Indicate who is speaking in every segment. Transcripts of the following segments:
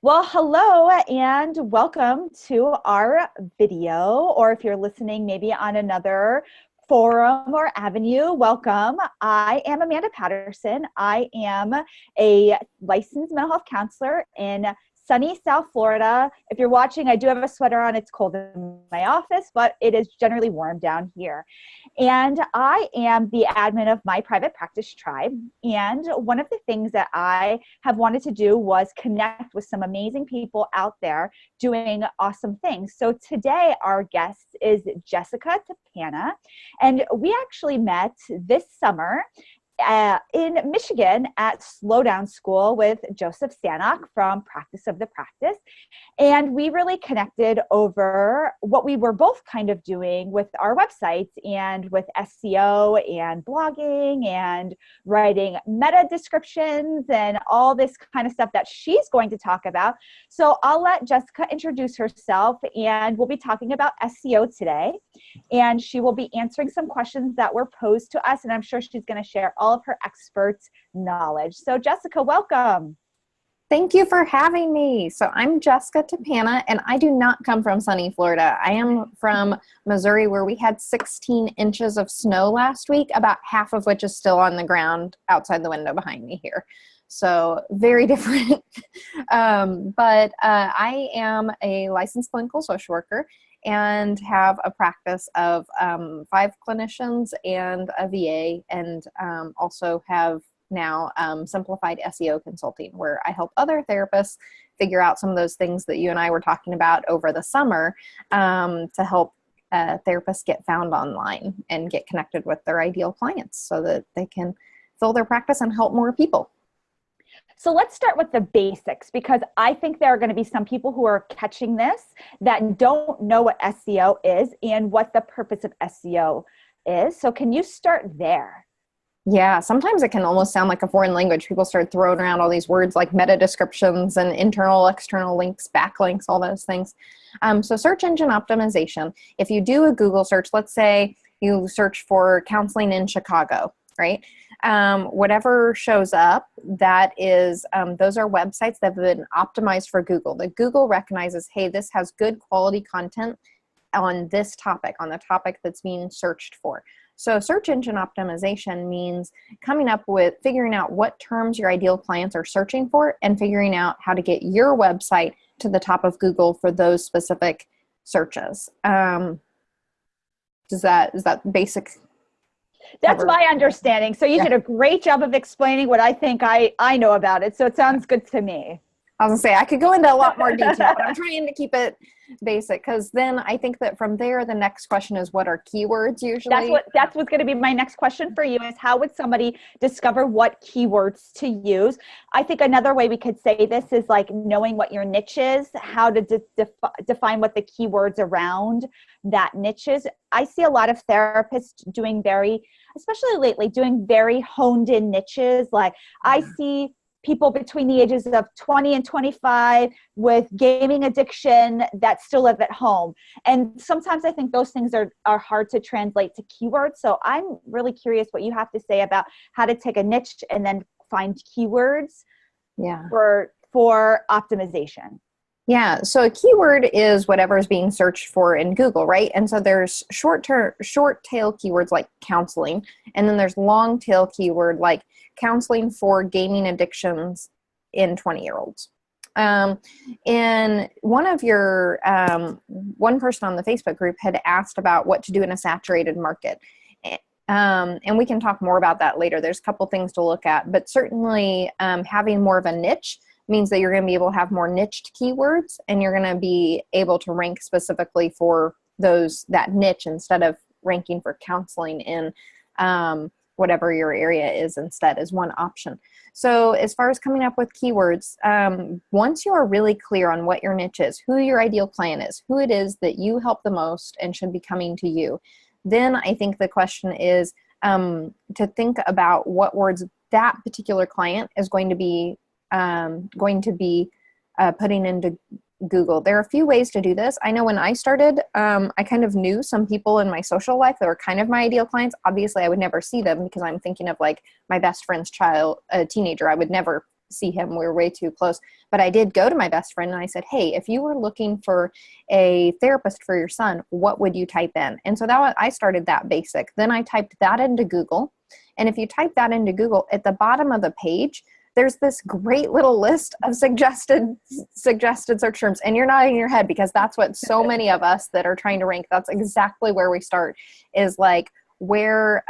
Speaker 1: Well, hello and welcome to our video, or if you're listening maybe on another forum or avenue, welcome. I am Amanda Patterson. I am a licensed mental health counselor in sunny South Florida. If you're watching, I do have a sweater on. It's cold in my office, but it is generally warm down here. And I am the admin of my private practice tribe. And one of the things that I have wanted to do was connect with some amazing people out there doing awesome things. So today our guest is Jessica Tappana, and we actually met this summer in Michigan at Slowdown School with Joseph Stanok from Practice of the Practice. And we really connected over what we were both kind of doing with our websites and with SEO and blogging and writing meta descriptions and all this kind of stuff that she's going to talk about. So I'll let Jessica introduce herself, and we'll be talking about SEO today. And she will be answering some questions that were posed to us, and I'm sure she's going to share all of her experts' knowledge. So Jessica, welcome.
Speaker 2: Thank you for having me. So I'm Jessica Tappana, and I do not come from sunny Florida. I am from Missouri, where we had 16 inches of snow last week, about half of which is still on the ground outside the window behind me here. So very different. But I am a licensed clinical social worker and have a practice of 5 clinicians and a VA, and also have now simplified SEO consulting, where I help other therapists figure out some of those things that you and I were talking about over the summer, to help therapists get found online and get connected with their ideal clients so that they can fill their practice and help more people.
Speaker 1: So let's start with the basics, because I think there are going to be some people who are catching this that don't know what SEO is and what the purpose of SEO is. So can you start there?
Speaker 2: Yeah, sometimes it can almost sound like a foreign language. People start throwing around all these words like meta descriptions and internal, external links, backlinks, all those things. So search engine optimization. If you do a Google search, let's say you search for counseling in Chicago, right? Whatever shows up, that is, those are websites that have been optimized for Google. That Google recognizes, hey, this has good quality content on this topic, on the topic that's being searched for. So search engine optimization means figuring out what terms your ideal clients are searching for and figuring out how to get your website to the top of Google for those specific searches. Is that basic?
Speaker 1: That's my understanding. So you did a great job of explaining what I think I know about it. So it sounds good to me.
Speaker 2: I was gonna say, I could go into a lot more detail, but I'm trying to keep it basic, because then I think that from there, the next question is, what are keywords usually?
Speaker 1: That's what's going to be my next question for you, is how would somebody discover what keywords to use? I think another way we could say this is like knowing what your niche is, how to define what the keywords around that niche is. I see a lot of therapists doing especially lately, doing very honed in niches. Like I see people between the ages of 20 and 25 with gaming addiction that still live at home. And sometimes I think those things are hard to translate to keywords. So I'm really curious what you have to say about how to take a niche and then find keywords for optimization.
Speaker 2: Yeah, so a keyword is whatever is being searched for in Google, right? And so there's short tail keywords like counseling, and then there's long tail keyword like counseling for gaming addictions in 20-year-olds. And one person on the Facebook group had asked about what to do in a saturated market. And we can talk more about that later. There's a couple things to look at, but certainly having more of a niche means that you're going to be able to have more niched keywords, and you're going to be able to rank specifically for that niche instead of ranking for counseling in whatever your area is instead, is one option. So as far as coming up with keywords, once you are really clear on what your niche is, who your ideal client is, who it is that you help the most and should be coming to you, then I think the question is to think about what words that particular client is going to be putting into Google. There are a few ways to do this. I know when I started, I kind of knew some people in my social life that were kind of my ideal clients. Obviously, I would never see them because I'm thinking of like my best friend's child, a teenager. I would never see him. We're way too close. But I did go to my best friend and I said, hey, if you were looking for a therapist for your son, what would you type in? And so I started that basic. Then I typed that into Google. And if you type that into Google, at the bottom of the page, there's this great little list of suggested search terms. And you're nodding your head because that's what so many of us that are trying to rank, that's exactly where we start, is like, where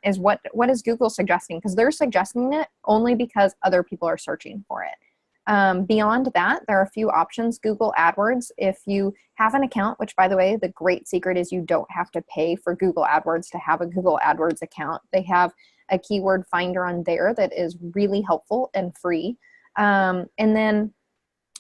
Speaker 2: is what is Google suggesting? Because they're suggesting it only because other people are searching for it. Beyond that, there are a few options. Google AdWords, if you have an account, which by the way, the great secret is you don't have to pay for Google AdWords to have a Google AdWords account. They have a keyword finder on there that is really helpful and free. And then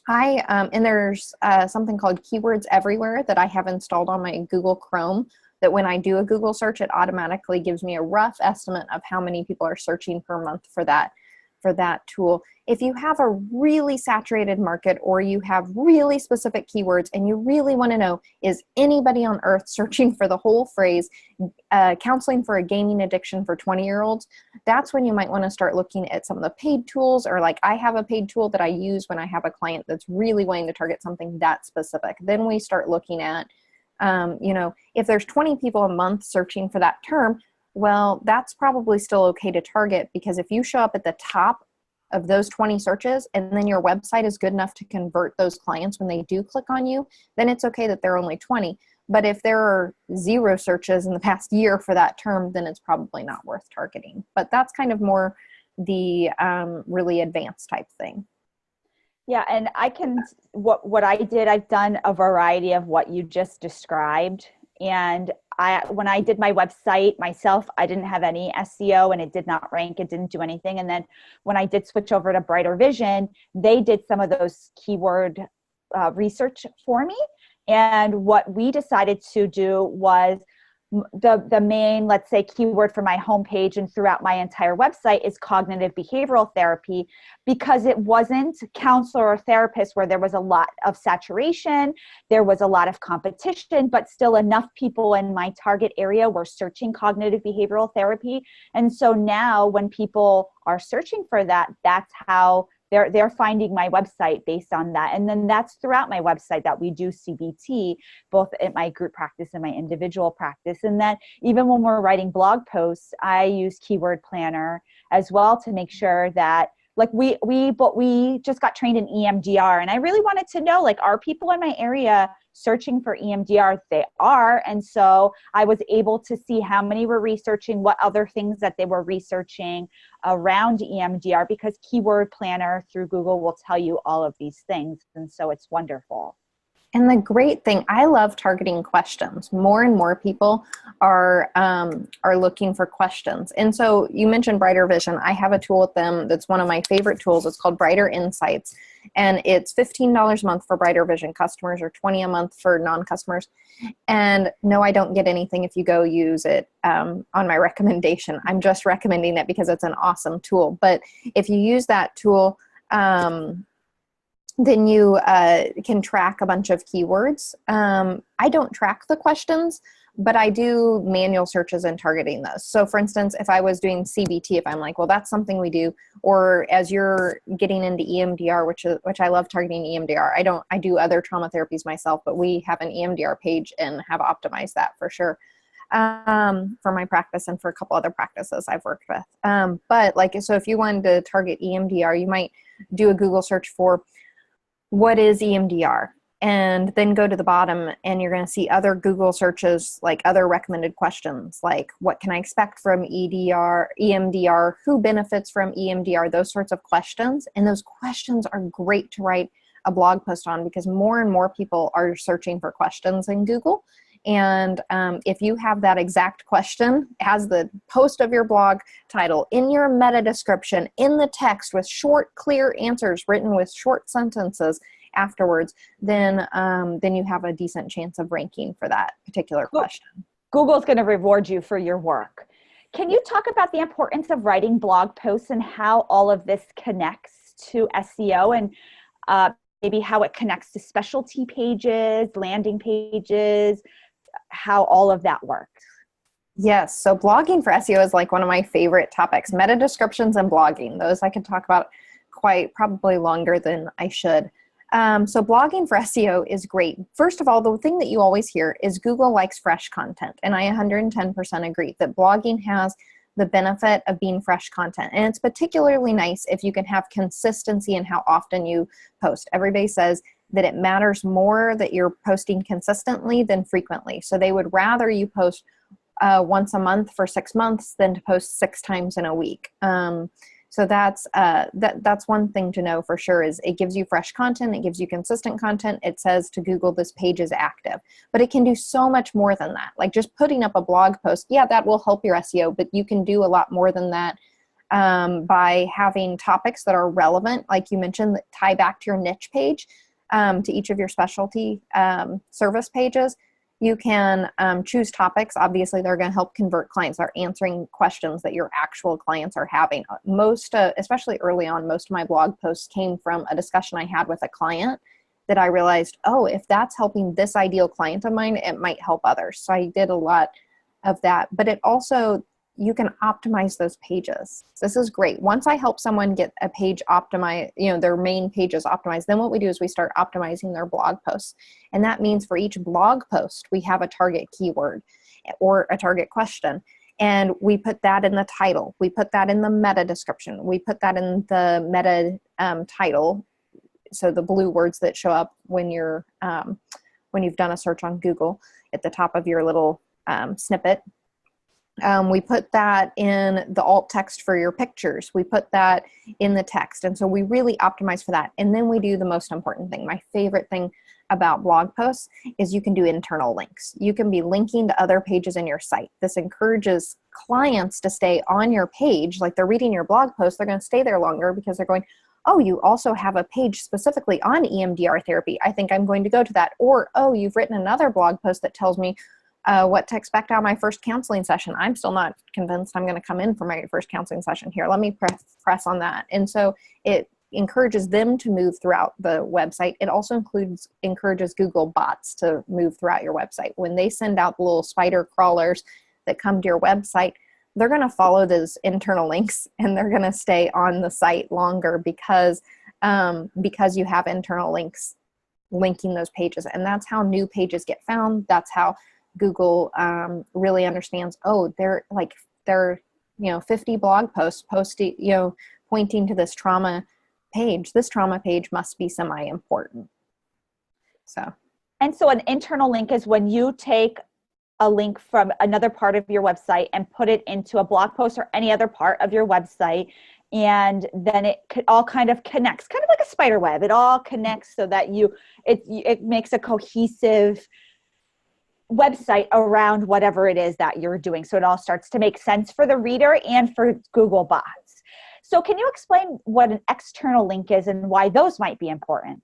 Speaker 2: and there's something called Keywords Everywhere that I have installed on my Google Chrome, that when I do a Google search, it automatically gives me a rough estimate of how many people are searching per month for that tool. If you have a really saturated market or you have really specific keywords and you really want to know, is anybody on earth searching for the whole phrase, counseling for a gaming addiction for 20-year-olds, that's when you might want to start looking at some of the paid tools, or like I have a paid tool that I use when I have a client that's really wanting to target something that specific. Then we start looking at, if there's 20 people a month searching for that term, well, that's probably still okay to target, because if you show up at the top of those 20 searches and then your website is good enough to convert those clients when they do click on you, then it's okay that there are only 20. But if there are 0 searches in the past year for that term, then it's probably not worth targeting. But that's kind of more the really advanced type thing.
Speaker 1: Yeah, and what I did, I've done a variety of what you just described. And when I did my website myself, I didn't have any SEO and it did not rank. It didn't do anything. And then when I did switch over to Brighter Vision, they did some of those keyword research for me. And what we decided to do was the main, let's say, keyword for my homepage and throughout my entire website is cognitive behavioral therapy, because it wasn't counselor or therapist where there was a lot of saturation, there was a lot of competition, but still enough people in my target area were searching cognitive behavioral therapy. And so now when people are searching for that, that's how they're finding my website based on that. And then that's throughout my website that we do CBT, both in my group practice and my individual practice. And then even when we're writing blog posts, I use Keyword Planner as well to make sure that, like, we just got trained in EMDR, and I really wanted to know, like, are people in my area searching for EMDR? They are. And so I was able to see how many were researching, what other things that they were researching around EMDR, because Keyword Planner through Google will tell you all of these things. And so it's wonderful.
Speaker 2: And the great thing, I love targeting questions. More and more people are looking for questions. And so you mentioned Brighter Vision. I have a tool with them that's one of my favorite tools. It's called Brighter Insights. And it's $15 a month for Brighter Vision customers, or $20 a month for non-customers. And no, I don't get anything if you go use it on my recommendation. I'm just recommending it because it's an awesome tool. But if you use that tool, then you can track a bunch of keywords. I don't track the questions, but I do manual searches and targeting those. So for instance, if I was doing CBT, if I'm like, well, that's something we do, or as you're getting into EMDR, which I love targeting EMDR. I do other trauma therapies myself, but we have an EMDR page and have optimized that for sure. For my practice and for a couple other practices I've worked with. But like, so if you wanted to target EMDR, you might do a Google search for what is EMDR, and then go to the bottom and you're going to see other Google searches, like other recommended questions, like what can I expect from EMDR, who benefits from EMDR, those sorts of questions. And those questions are great to write a blog post on, because more and more people are searching for questions in Google. And if you have that exact question as the post of your blog title, in your meta description, in the text with short, clear answers written with short sentences afterwards, then you have a decent chance of ranking for that particular question.
Speaker 1: Google's going to reward you for your work. Can you talk about the importance of writing blog posts and how all of this connects to SEO, and maybe how it connects to specialty pages, landing pages, how all of that works?
Speaker 2: Yes. So blogging for SEO is like one of my favorite topics. Meta descriptions and blogging. Those I could talk about probably longer than I should. So blogging for SEO is great. First of all, the thing that you always hear is Google likes fresh content. And I 110% agree that blogging has the benefit of being fresh content. And it's particularly nice if you can have consistency in how often you post. Everybody says that it matters more that you're posting consistently than frequently. So they would rather you post once a month for 6 months than to post 6 times in a week. So that's one thing to know for sure, is it gives you fresh content, it gives you consistent content. It says to Google, this page is active, but it can do so much more than that. Like just putting up a blog post, yeah, that will help your SEO, but you can do a lot more than that by having topics that are relevant, like you mentioned, that tie back to your niche page, to each of your specialty service pages. You can choose topics. Obviously, they're going to help convert clients. They're answering questions that your actual clients are having. Most, especially early on, most of my blog posts came from a discussion I had with a client that I realized, oh, if that's helping this ideal client of mine, it might help others. So I did a lot of that. But it also, you can optimize those pages. This is great. Once I help someone get a page optimized, their main pages optimized, then what we do is we start optimizing their blog posts. And that means for each blog post, we have a target keyword or a target question. And we put that in the title. We put that in the meta description. We put that in the meta title. So the blue words that show up when you've done a search on Google at the top of your little snippet. We put that in the alt text for your pictures. We put that in the text. And so we really optimize for that. And then we do the most important thing. My favorite thing about blog posts is you can do internal links. You can be linking to other pages in your site. This encourages clients to stay on your page. Like they're reading your blog post, they're going to stay there longer because they're going, oh, you also have a page specifically on EMDR therapy. I think I'm going to go to that. Or, oh, you've written another blog post that tells me what to expect out of my first counseling session. I'm still not convinced I'm going to come in for my first counseling session here. Let me press on that. And so it encourages them to move throughout the website. It also encourages Google bots to move throughout your website. When they send out the little spider crawlers that come to your website, they're going to follow those internal links and they're going to stay on the site longer because you have internal links linking those pages. And that's how new pages get found. That's how Google really understands, oh, they're 50 blog posts posting, pointing to this trauma page. This trauma page must be semi-important. And
Speaker 1: so an internal link is when you take a link from another part of your website and put it into a blog post or any other part of your website, and then it all kind of connects, kind of like a spider web. It all connects so that it makes a cohesive website around whatever it is that you're doing. So it all starts to make sense for the reader and for Google bots. So can you explain what an external link is and why those might be important?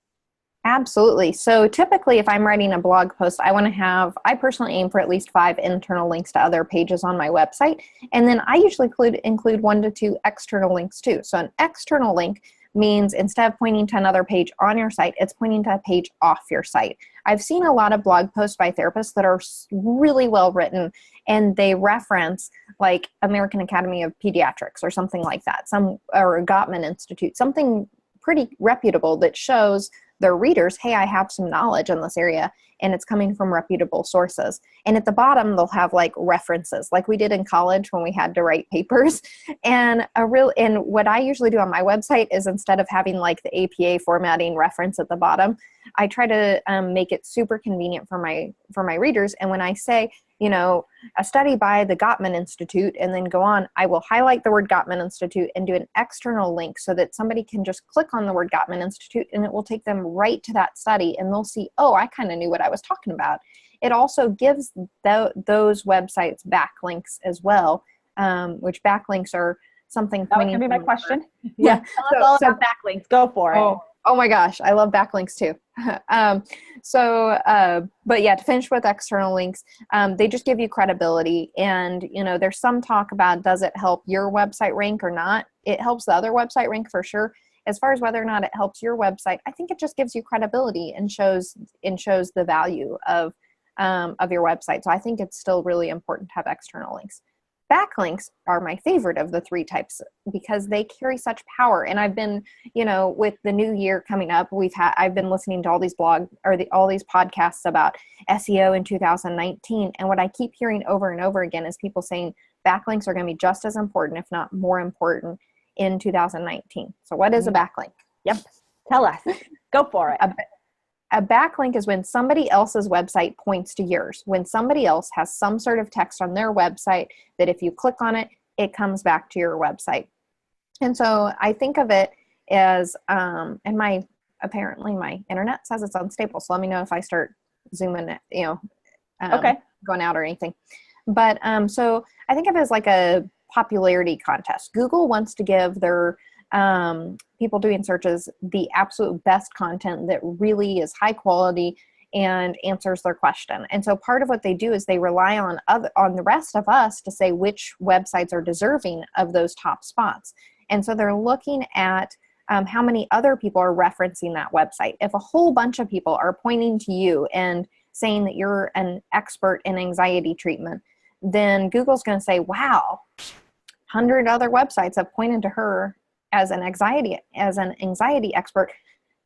Speaker 2: Absolutely. So typically if I'm writing a blog post, I personally aim for at least 5 internal links to other pages on my website. And then I usually include 1 to 2 external links too. So an external link means instead of pointing to another page on your site, it's pointing to a page off your site. I've seen a lot of blog posts by therapists that are really well written, and they reference like American Academy of Pediatrics or something like that, or Gottman Institute, something pretty reputable that shows their readers, hey, I have some knowledge in this area and it's coming from reputable sources. And at the bottom, they'll have like references like we did in college when we had to write papers. And what I usually do on my website is instead of having like the APA formatting reference at the bottom, I try to make it super convenient for my readers. And when I say, a study by the Gottman Institute, and then go on, I will highlight the word Gottman Institute and do an external link so that somebody can just click on the word Gottman Institute and it will take them right to that study and they'll see, oh, I kind of knew what I was talking about. It also gives those websites backlinks as well, which backlinks are something.
Speaker 1: That was going to be my question.
Speaker 2: Yeah.
Speaker 1: Tell us all about backlinks. Go for it.
Speaker 2: Oh my gosh, I love backlinks too. But yeah, to finish with external links, they just give you credibility. And, there's some talk about, does it help your website rank or not? It helps the other website rank for sure. As far as whether or not it helps your website, I think it just gives you credibility and shows the value of your website. So I think it's still really important to have external links. Backlinks are my favorite of the three types because they carry such power. And I've been, with the new year coming up, I've been listening to all these all these podcasts about SEO in 2019. And what I keep hearing over and over again is people saying backlinks are going to be just as important, if not more important, in 2019. So what is a backlink?
Speaker 1: Yep. Tell us. Go for it.
Speaker 2: A backlink is when somebody else's website points to yours, when somebody else has some sort of text on their website that if you click on it, it comes back to your website. And so I think of it as, and apparently my internet says it's unstable. So let me know if I start zooming,
Speaker 1: okay,
Speaker 2: going out or anything. But so I think of it as like a popularity contest. Google wants to give their people doing searches the absolute best content that really is high quality and answers their question. And so part of what they do is they rely on the rest of us to say which websites are deserving of those top spots. And so they're looking at how many other people are referencing that website. If a whole bunch of people are pointing to you and saying that you're an expert in anxiety treatment, then Google's going to say, wow, 100 other websites have pointed to her as an anxiety expert,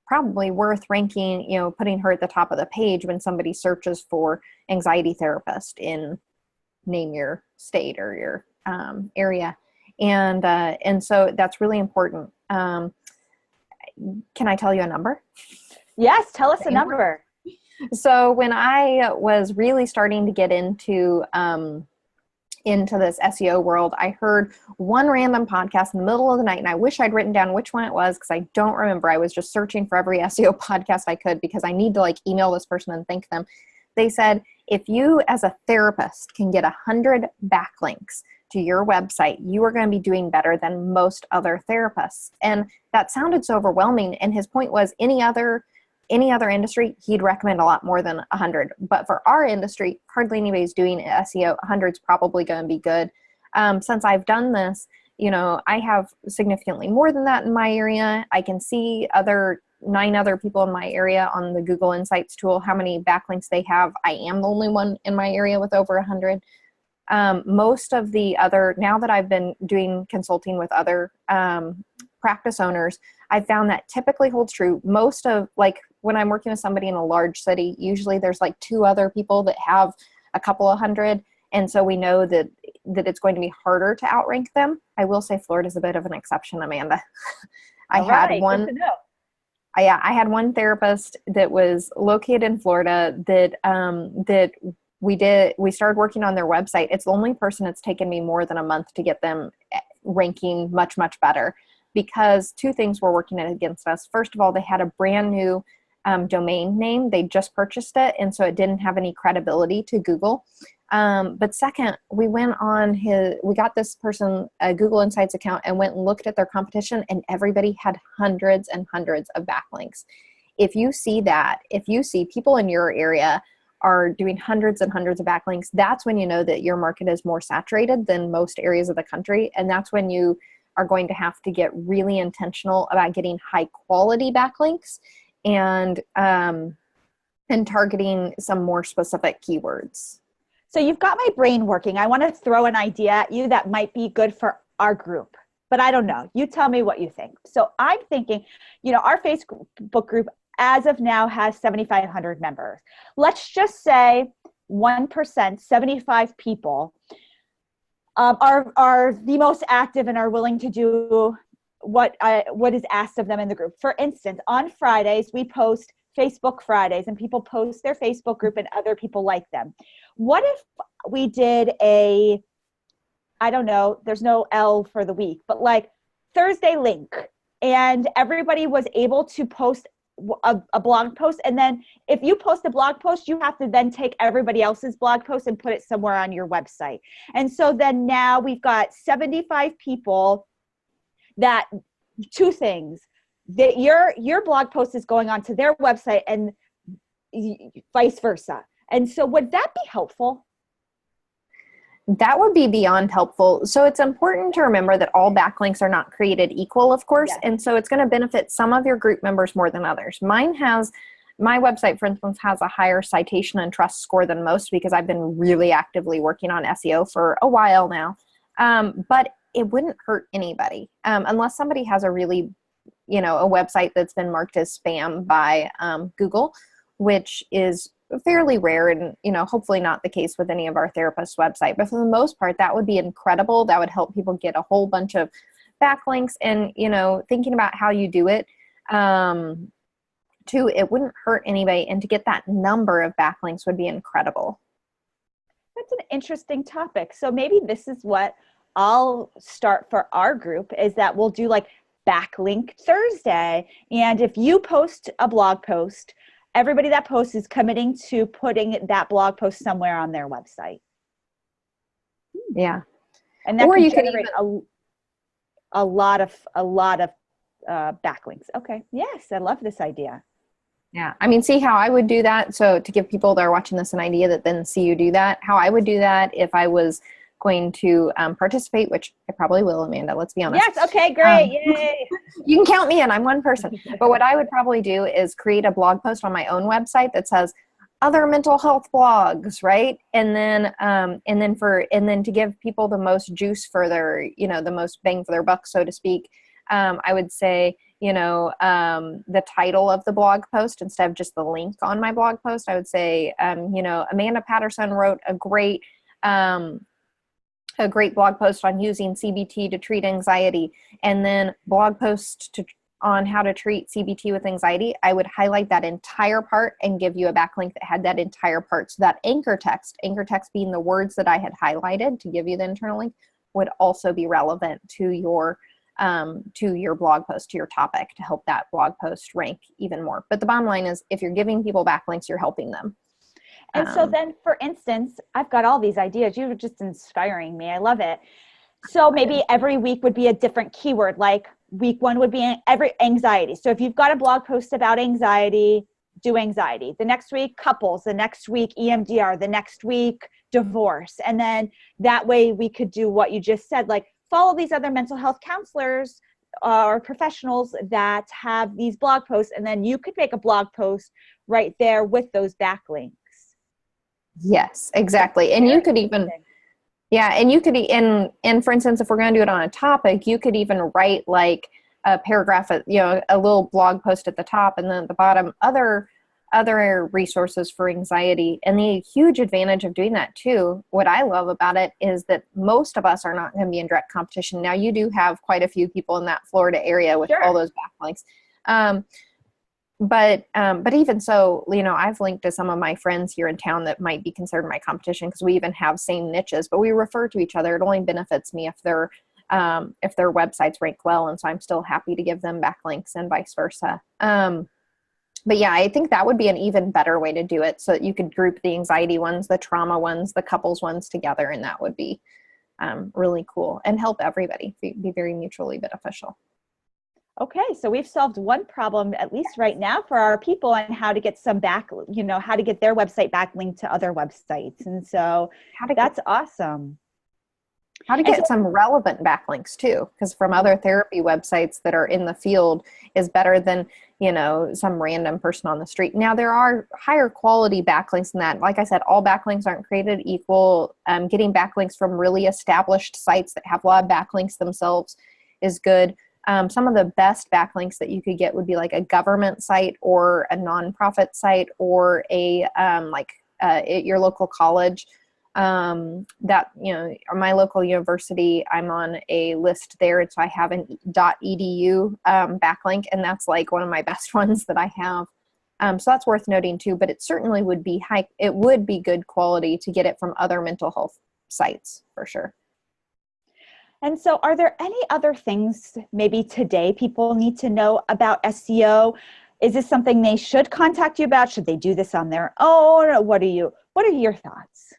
Speaker 2: probably worth ranking, putting her at the top of the page when somebody searches for anxiety therapist in name your state or your area. And so that's really important. Can I tell you a number?
Speaker 1: Yes, tell us a number.
Speaker 2: So when I was really starting to get into this SEO world, I heard one random podcast in the middle of the night, and I wish I'd written down which one it was because I don't remember. I was just searching for every SEO podcast I could because I need to email this person and thank them. They said, if you as a therapist can get 100 backlinks to your website, you are going to be doing better than most other therapists. And that sounded so overwhelming. And his point was any other industry, he'd recommend a lot more than 100. But for our industry, hardly anybody's doing SEO. 100's probably going to be good. Since I've done this, I have significantly more than that in my area. I can see 9 other people in my area on the Google Insights tool, how many backlinks they have. I am the only one in my area with over 100. Most of the other, now that I've been doing consulting with other practice owners, I found that typically holds true. Most of when I'm working with somebody in a large city, usually there's 2 other people that have a couple of hundred. And so we know that it's going to be harder to outrank them. I will say Florida's a bit of an exception, Amanda. I had one therapist that was located in Florida that we started working on their website. It's the only person it's taken me more than a month to get them ranking much, much better. Because 2 things were working against us. First of all, they had a brand new domain name. They just purchased it, and so it didn't have any credibility to Google. But second, we got this person a Google Insights account and went and looked at their competition, and everybody had hundreds and hundreds of backlinks. If you see people in your area are doing hundreds and hundreds of backlinks, that's when you know that your market is more saturated than most areas of the country, and that's when you are going to have to get really intentional about getting high quality backlinks and targeting some more specific keywords.
Speaker 1: So you've got my brain working. I want to throw an idea at you that might be good for our group, but I don't know. You tell me what you think. So I'm thinking, our Facebook group as of now has 7,500 members. Let's just say 1%, 75 people are the most active and are willing to do what is asked of them in the group. For instance, on Fridays, we post Facebook Fridays and people post their Facebook group and other people like them. What if we did I don't know, there's no L for the week, but Thursday link, and everybody was able to post a blog post, and then if you post a blog post, you have to then take everybody else's blog post and put it somewhere on your website. And so then now we've got 75 people that 2 things, that your blog post is going onto their website and vice versa. And so would that be helpful?
Speaker 2: That would be beyond helpful. So it's important to remember that all backlinks are not created equal, of course. Yes. And so it's going to benefit some of your group members more than others. My website, for instance, has a higher citation and trust score than most because I've been really actively working on SEO for a while now. But it wouldn't hurt anybody unless somebody has a really, a website that's been marked as spam by Google, which is fairly rare and, hopefully not the case with any of our therapists' website. But for the most part, that would be incredible. That would help people get a whole bunch of backlinks and, thinking about how you do it, too, it wouldn't hurt anybody. And to get that number of backlinks would be incredible.
Speaker 1: That's an interesting topic. So maybe this is what I'll start for our group, is that we'll do like Backlink Thursday. And if you post a blog post, everybody that posts is committing to putting that blog post somewhere on their website.
Speaker 2: Yeah.
Speaker 1: And that can generate a lot of backlinks. Okay. Yes. I love this idea.
Speaker 2: Yeah. I mean, see how I would do that. So to give people that are watching this an idea that then see you do that, how I would do that if I was going to participate, which I probably will, Amanda, let's be honest.
Speaker 1: Yes. Okay, great. Yay.
Speaker 2: You can count me in. I'm one person. But what I would probably do is create a blog post on my own website that says other mental health blogs, right? And then to give people the most juice for their, the most bang for their buck, so to speak, I would say, the title of the blog post instead of just the link on my blog post. I would say, Amanda Patterson wrote a great blog post on using CBT to treat anxiety, and then blog post on how to treat CBT with anxiety. I would highlight that entire part and give you a backlink that had that entire part. So that anchor text being the words that I had highlighted to give you the internal link, would also be relevant to your blog post, to your topic, to help that blog post rank even more. But the bottom line is, if you're giving people backlinks, you're helping them.
Speaker 1: And so then, for instance, I've got all these ideas. You were just inspiring me. I love it. So maybe every week would be a different keyword. Like week 1 would be every anxiety. So if you've got a blog post about anxiety, do anxiety. The next week, couples. The next week, EMDR. The next week, divorce. And then that way we could do what you just said, like follow these other mental health counselors or professionals that have these blog posts. And then you could make a blog post right there with those backlinks.
Speaker 2: Yes, exactly. And you could even, and for instance, if we're going to do it on a topic, you could even write like a paragraph, a little blog post at the top, and then at the bottom, other resources for anxiety. And the huge advantage of doing that too, what I love about it is that most of us are not going to be in direct competition. Now you do have quite a few people in that Florida area with all those backlinks. But even so, I've linked to some of my friends here in town that might be considered my competition, because we even have same niches, but we refer to each other. It only benefits me if their websites rank well. And so I'm still happy to give them backlinks and vice versa. But yeah, I think that would be an even better way to do it, so that you could group the anxiety ones, the trauma ones, the couples ones together. And that would be really cool and help everybody, be very mutually beneficial.
Speaker 1: Okay, so we've solved one problem, at least right now, for our people, on how to get some how to get their website backlinked to other websites. And so that's awesome.
Speaker 2: How to get some relevant backlinks too, because from other therapy websites that are in the field is better than, some random person on the street. Now there are higher quality backlinks than that. Like I said, all backlinks aren't created equal. Getting backlinks from really established sites that have a lot of backlinks themselves is good. Some of the best backlinks that you could get would be like a government site or a nonprofit site or at your local college. My local university, I'm on a list there. So I have an .edu backlink, and that's like one of my best ones that I have. So that's worth noting too, but it certainly would be it would be good quality to get it from other mental health sites for sure.
Speaker 1: And so are there any other things maybe today people need to know about SEO? Is this something they should contact you about? Should they do this on their own? What are your thoughts?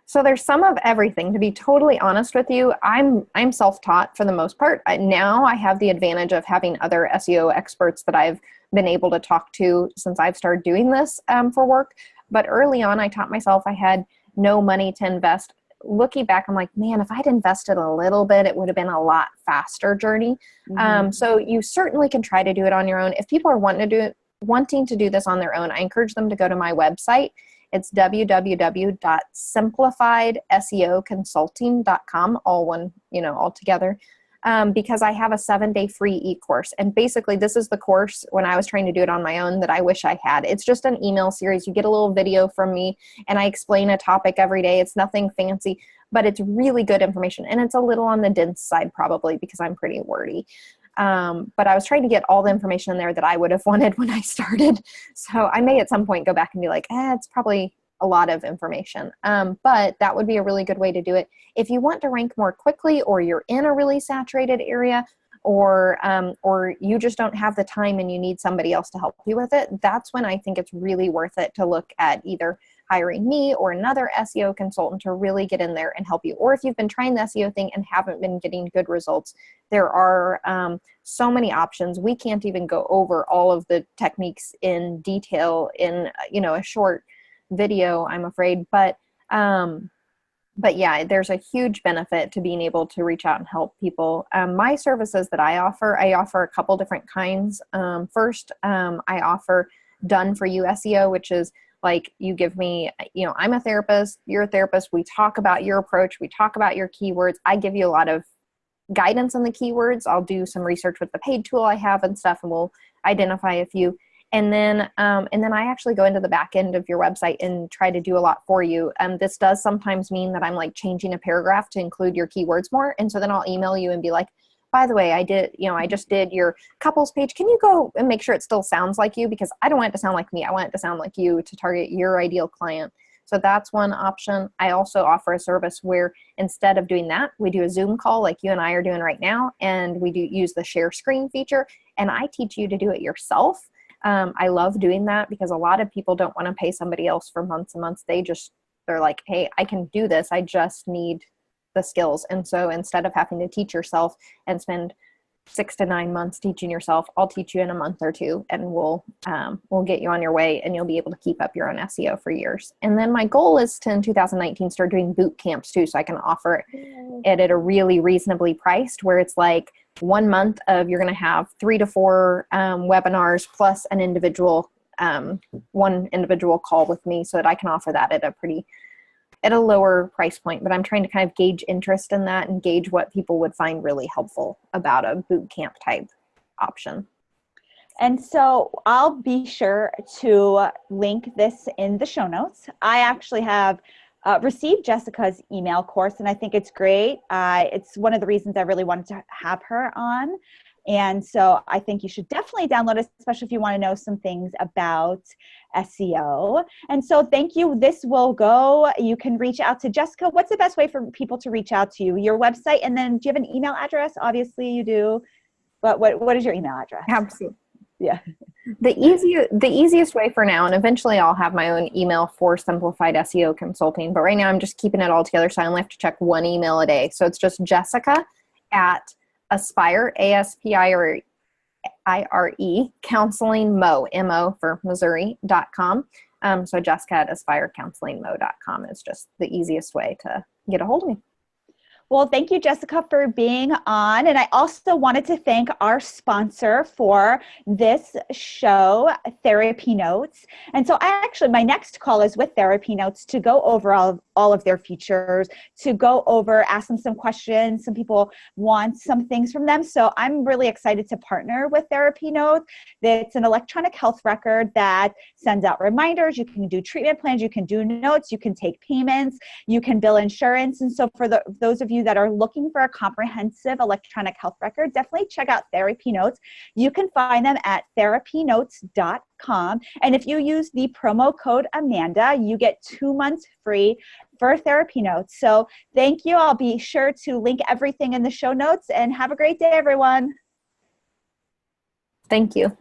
Speaker 2: So there's some of everything. To be totally honest with you, I'm self-taught for the most part. Now I have the advantage of having other SEO experts that I've been able to talk to since I've started doing this for work. But early on, I taught myself. I had no money to invest. Looking back, I'm like, man, if I'd invested a little bit, it would have been a lot faster journey. Mm-hmm. So you certainly can try to do it on your own. If people are wanting to do this on their own, I encourage them to go to my website It's www.simplifiedseoconsulting.com, all one, all together. Because I have a 7-day free e-course. And basically this is the course when I was trying to do it on my own that I wish I had. It's just an email series. You get a little video from me and I explain a topic every day. It's nothing fancy, but it's really good information. And it's a little on the dense side probably because I'm pretty wordy. But I was trying to get all the information in there that I would have wanted when I started. So I may at some point go back and be like, it's probably a lot of information. But that would be a really good way to do it. If you want to rank more quickly, or you're in a really saturated area, or you just don't have the time and you need somebody else to help you with it, that's when I think it's really worth it to look at either hiring me or another SEO consultant to really get in there and help you. Or if you've been trying the SEO thing and haven't been getting good results, there are so many options. We can't even go over all of the techniques in detail in a short video, I'm afraid, but yeah, there's a huge benefit to being able to reach out and help people. My services that I offer a couple different kinds. First, I offer done for you SEO, which is like you give me, I'm a therapist, you're a therapist, we talk about your approach, we talk about your keywords. I give you a lot of guidance on the keywords. I'll do some research with the paid tool I have and stuff, and we'll identify a few. And then I actually go into the back end of your website and try to do a lot for you. This does sometimes mean that I'm like changing a paragraph to include your keywords more. And so then I'll email you and be like, by the way, I just did your couples page. Can you go and make sure it still sounds like you? Because I don't want it to sound like me. I want it to sound like you to target your ideal client. So that's one option. I also offer a service where instead of doing that, we do a Zoom call like you and I are doing right now. And we do use the share screen feature. And I teach you to do it yourself. I love doing that because a lot of people don't want to pay somebody else for months and months. They're like, hey, I can do this. I just need the skills. And so instead of having to teach yourself and spend 6 to 9 months teaching yourself, I'll teach you in a month or two, and we'll get you on your way, and you'll be able to keep up your own SEO for years. And then my goal is to, in 2019, start doing boot camps too, so I can offer it at a really reasonably priced, where it's like 1 month of you're going to have 3 to 4 webinars plus an individual one individual call with me, so that I can offer that at a lower price point. But I'm trying to kind of gauge interest in that and gauge what people would find really helpful about a boot camp type option.
Speaker 1: And so I'll be sure to link this in the show notes. I actually have received Jessica's email course, and I think it's great. It's one of the reasons I really wanted to have her on. And so I think you should definitely download it, especially if you want to know some things about SEO. And so thank you. This will go. You can reach out to Jessica. What's the best way for people to reach out to you? Your website, and then do you have an email address? Obviously you do. But what is your email address?
Speaker 2: Absolutely.
Speaker 1: Yeah.
Speaker 2: The easiest way for now, and eventually I'll have my own email for Simplified SEO Consulting, but right now I'm just keeping it all together, so I only have to check one email a day. So it's just Jessica at Aspire, ASPIRE, counseling, MO for Missouri.com. So Jessica at aspirecounselingmo.com is just the easiest way to get a hold of me.
Speaker 1: Well, thank you, Jessica, for being on. And I also wanted to thank our sponsor for this show, Therapy Notes. And so my next call is with Therapy Notes to go over all of their features, to go over, ask them some questions. Some people want some things from them. So I'm really excited to partner with Therapy Notes. It's an electronic health record that sends out reminders. You can do treatment plans. You can do notes. You can take payments. You can bill insurance. And so for those of you that are looking for a comprehensive electronic health record, definitely check out Therapy Notes. You can find them at therapynotes.com. And if you use the promo code Amanda, you get 2 months free for Therapy Notes. So thank you. I'll be sure to link everything in the show notes, and have a great day, everyone.
Speaker 2: Thank you.